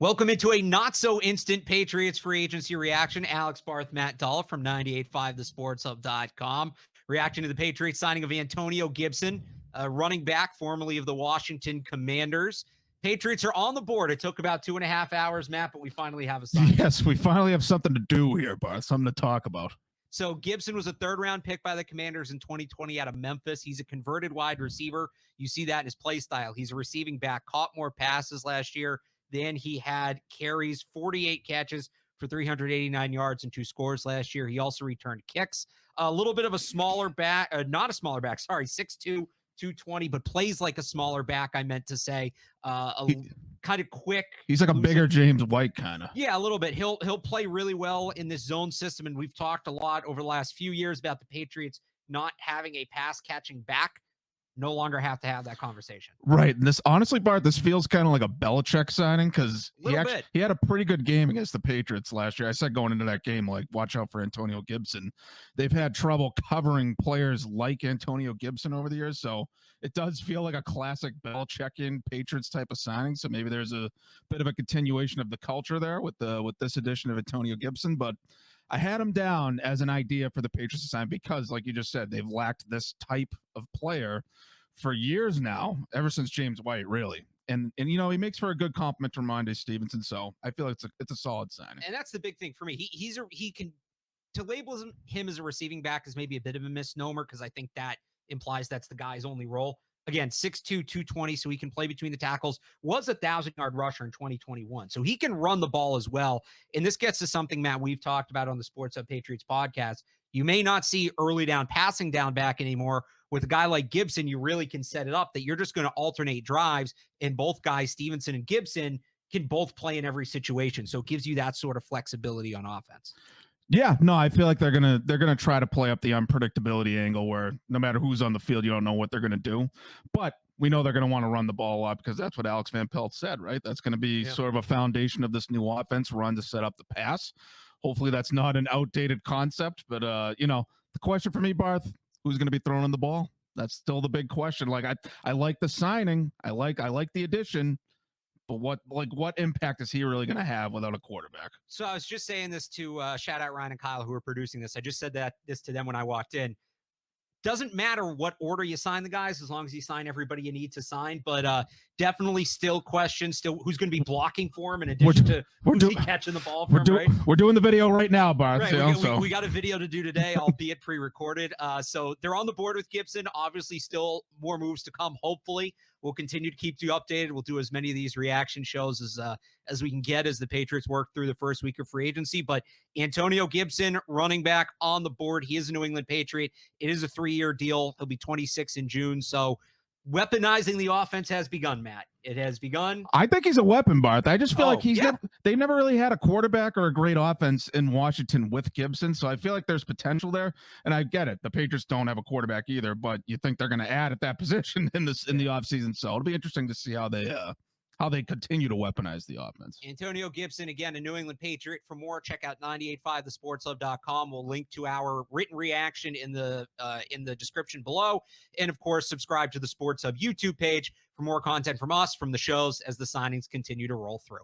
Welcome into a not-so-instant Patriots free agency reaction. Alex, Barth, Matt Dolloff from 98.5thesportshub.com. Reaction to the Patriots signing of Antonio Gibson, running back formerly of the Washington Commanders. Patriots are on the board. It took about 2.5 hours, Matt, but we finally have a signing. Yes, we finally have something to do here, Barth, something to talk about. So Gibson was a third-round pick by the Commanders in 2020 out of Memphis. He's a converted wide receiver. You see that in his play style. He's a receiving back, caught more passes last year than he had carries, 48 catches for 389 yards and 2 scores last year. He also returned kicks. A little bit of a smaller back, not a smaller back, sorry, 6'2", 220, but plays like a smaller back, I meant to say. Kind of quick. He's like a bigger James White kind of. Yeah, a little bit. He'll play really well in this zone system, and we've talked a lot over the last few years about the Patriots not having a pass-catching back. No longer have to have that conversation. Right. And this, honestly, Bart, this feels kind of like a Belichick signing because he had a pretty good game against the Patriots last year. I said going into that game, like, watch out for Antonio Gibson. They've had trouble covering players like Antonio Gibson over the years. So it does feel like a classic Belichickian Patriots type of signing. So maybe there's a bit of a continuation of the culture there with this addition of Antonio Gibson. But I had him down as an idea for the Patriots to sign because, like you just said, they've lacked this type of player for years now, ever since James White, really. And you know, he makes for a good compliment to Ramondre Stevenson. So I feel it's a solid signing. And that's the big thing for me. He can, to label him as a receiving back is maybe a bit of a misnomer because I think that implies that's the guy's only role. Again, 6'2", 220, so he can play between the tackles. Was a 1,000-yard rusher in 2021, so he can run the ball as well. And this gets to something, Matt, we've talked about on the Sports Hub Patriots podcast. You may not see early down passing down back anymore. With a guy like Gibson, you really can set it up that you're just going to alternate drives, and both guys, Stevenson and Gibson, can both play in every situation. So it gives you that sort of flexibility on offense. Yeah, no, I feel like they're gonna try to play up the unpredictability angle where no matter who's on the field, you don't know what they're gonna do. But we know they're gonna want to run the ball up because that's what Alex Van Pelt said, right? That's gonna be sort of a foundation of this new offense, run to set up the pass. Hopefully that's not an outdated concept, but you know, the question for me, Barth, who's gonna be throwing the ball? That's still the big question. Like I like the signing, I like the addition. But what impact is he really going to have without a quarterback? So I was just saying this to shout out Ryan and Kyle who are producing this. I just said this to them when I walked in. Doesn't matter what order you sign the guys as long as you sign everybody you need to sign. But definitely still questions, who's going to be blocking for him in addition to who's he catching the ball from, right? We're doing the video right now, Barth. Right, we got a video to do today, albeit pre-recorded. So they're on the board with Gibson. Obviously, still more moves to come, hopefully. We'll continue to keep you updated. We'll do as many of these reaction shows as we can get as the Patriots work through the first week of free agency. But Antonio Gibson, running back on the board. He is a New England Patriot. It is a 3-year deal. He'll be 26 in June. So weaponizing the offense has begun, Matt. It has begun. I think he's a weapon, Barth. I just feel like they've never really had a quarterback or a great offense in Washington with Gibson. So I feel like there's potential there. And I get it. The Patriots don't have a quarterback either, but you think they're going to add at that position in the offseason. So it'll be interesting to see how they continue to weaponize the offense. Antonio Gibson, again, a New England Patriot. For more, check out 98.5thesportshub.com. We'll link to our written reaction in the description below. And, of course, subscribe to the Sports Hub YouTube page for more content from us, from the shows, as the signings continue to roll through.